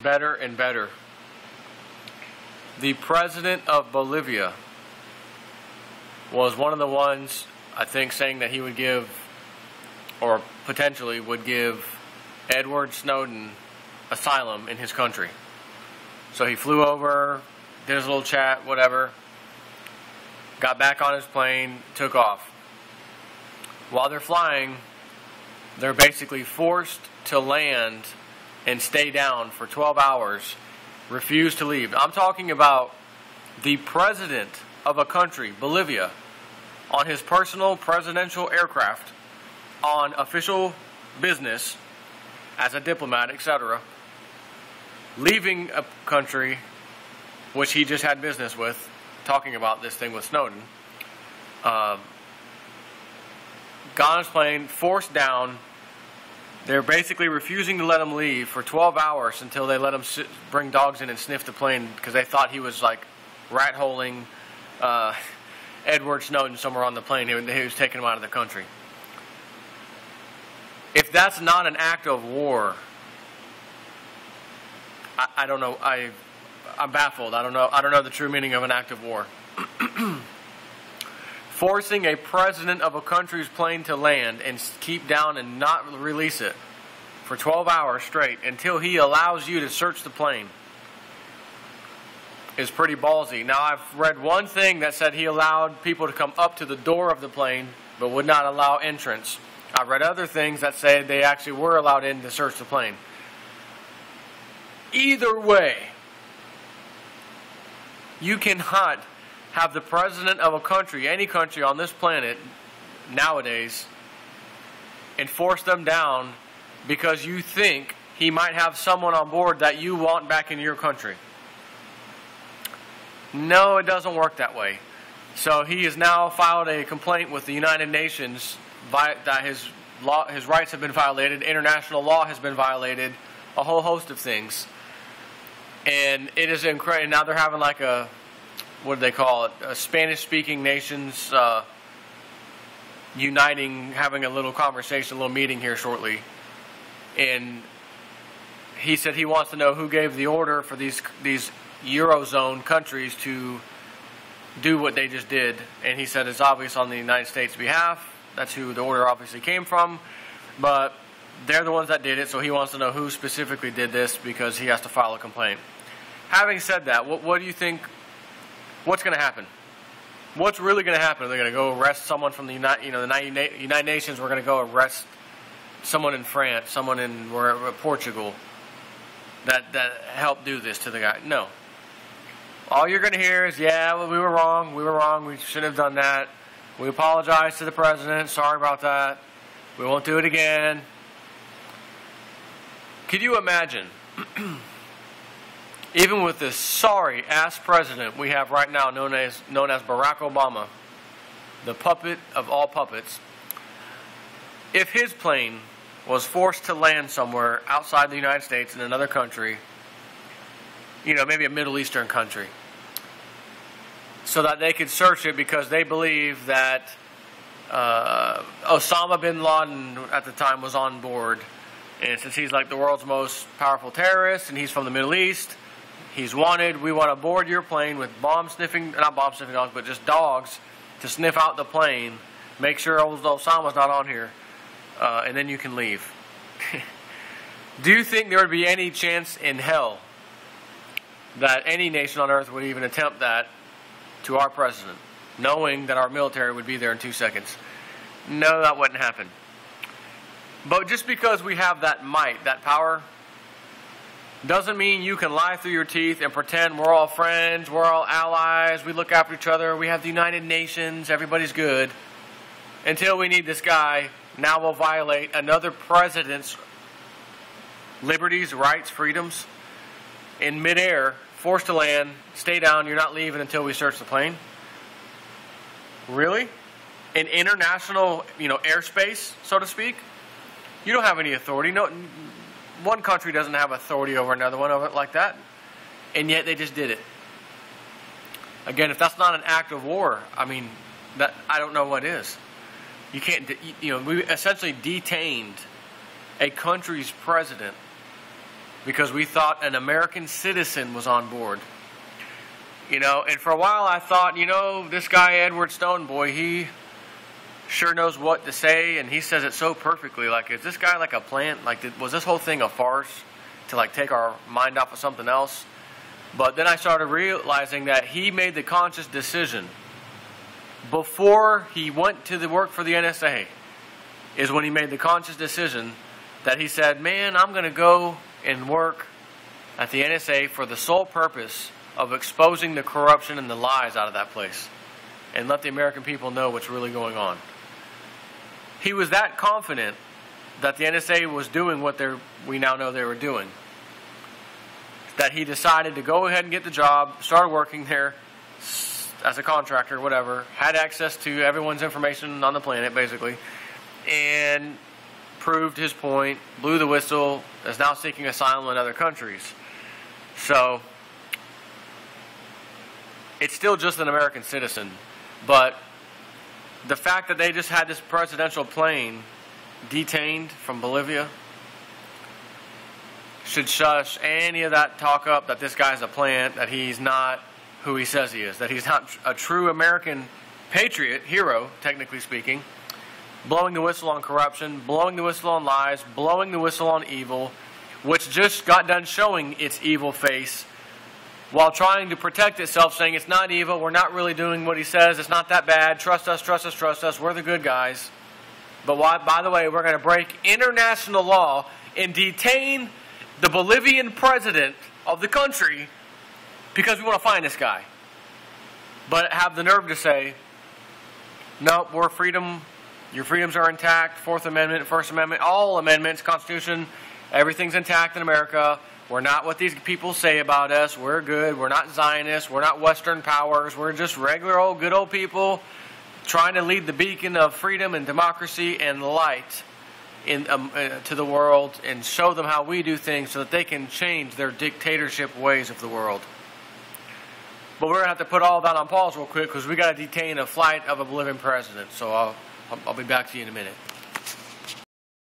Better and better. The president of Bolivia was one of the ones, I think, saying that he would give, or potentially would give, Edward Snowden asylum in his country. So he flew over, did his little chat, whatever, got back on his plane, took off. While they're flying, they're basically forced to land and stay down for 12 hours, refuse to leave. I'm talking about the president of a country, Bolivia, on his personal presidential aircraft, on official business, as a diplomat, etc., leaving a country which he just had business with, talking about this thing with Snowden, got on his plane, forced down. They're basically refusing to let him leave for 12 hours until they let him bring dogs in and sniff the plane because they thought he was like rat-holing Edward Snowden somewhere on the plane. He was taking him out of the country. If that's not an act of war, I don't know. I'm baffled. I don't know the true meaning of an act of war. Forcing a president of a country's plane to land and keep down and not release it for 12 hours straight until he allows you to search the plane is pretty ballsy. Now, I've read one thing that said he allowed people to come up to the door of the plane but would not allow entrance. I've read other things that say they actually were allowed in to search the plane. Either way, you cannot have the president of a country, any country on this planet nowadays, and force them down because you think he might have someone on board that you want back in your country. No, it doesn't work that way. So he has now filed a complaint with the United Nations that his rights have been violated, international law has been violated, a whole host of things. And it is incredible. Now they're having like a, what do they call it? Spanish-speaking nations uniting, having a little conversation, a little meeting here shortly. And he said he wants to know who gave the order for these Eurozone countries to do what they just did. And he said it's obvious on the United States' behalf. That's who the order obviously came from. But they're the ones that did it, so he wants to know who specifically did this because he has to file a complaint. Having said that, what do you think? What's going to happen? What's really going to happen? Are they going to go arrest someone from the United Nations? We're going to go arrest someone in France, someone in Portugal that helped do this to the guy? No. All you're going to hear is, yeah, well, we were wrong, we shouldn't have done that. We apologize to the president, sorry about that. We won't do it again. Could you imagine? Even with this sorry-ass president we have right now, known as Barack Obama, the puppet of all puppets, if his plane was forced to land somewhere outside the United States in another country, maybe a Middle Eastern country, so that they could search it because they believe that Osama bin Laden at the time was on board, and since he's like the world's most powerful terrorist and he's from the Middle East, he's wanted. We want to board your plane with not bomb sniffing dogs, but just dogs to sniff out the plane, make sure Osama's not on here, and then you can leave. Do you think there would be any chance in hell that any nation on earth would even attempt that to our president, knowing that our military would be there in 2 seconds? No, that wouldn't happen. But just because we have that might, that power, doesn't mean you can lie through your teeth and pretend we're all friends, we're all allies, we look after each other, we have the United Nations, everybody's good. Until we need this guy, now we'll violate another president's liberties, rights, freedoms in midair, forced to land, stay down, you're not leaving until we search the plane? Really? In international, airspace, so to speak? You don't have any authority. No, one country doesn't have authority over another one of it like that, and yet they just did it. Again, if that's not an act of war, I don't know what is. You can't. We essentially detained a country's president because we thought an American citizen was on board. You know, and for a while I thought, you know, this guy Edward Snowden, boy, he sure knows what to say, and he says it so perfectly. Like, is this guy like a plant? Like, was this whole thing a farce to like take our mind off of something else? But then I started realizing that he made the conscious decision before he went to the work for the NSA, is when he made the conscious decision that he said, man, I'm going to go and work at the NSA for the sole purpose of exposing the corruption and the lies out of that place and let the American people know what's really going on. He was that confident that the NSA was doing what we now know they were doing, that he decided to go ahead and get the job, started working there as a contractor, whatever, had access to everyone's information on the planet, basically, and proved his point, blew the whistle, is now seeking asylum in other countries. So, it's still just an American citizen, but the fact that they just had this presidential plane detained from Bolivia should shush any of that talk up that this guy's a plant, that he's not who he says he is, that he's not a true American patriot, hero, technically speaking, blowing the whistle on corruption, blowing the whistle on lies, blowing the whistle on evil, which just got done showing its evil face while trying to protect itself, saying it's not evil, we're not really doing what he says, it's not that bad, trust us, trust us, trust us, we're the good guys. But by the way, we're going to break international law and detain the Bolivian president of the country because we want to find this guy. But have the nerve to say, nope, we're freedom, your freedoms are intact, Fourth Amendment, First Amendment, all amendments, Constitution, everything's intact in America. We're not what these people say about us. We're good. We're not Zionists. We're not Western powers. We're just regular old, good old people trying to lead the beacon of freedom and democracy and light to the world and show them how we do things so that they can change their dictatorship ways of the world. But we're going to have to put all that on pause real quick because we got to detain a flight of a Bolivian president. So I'll be back to you in a minute.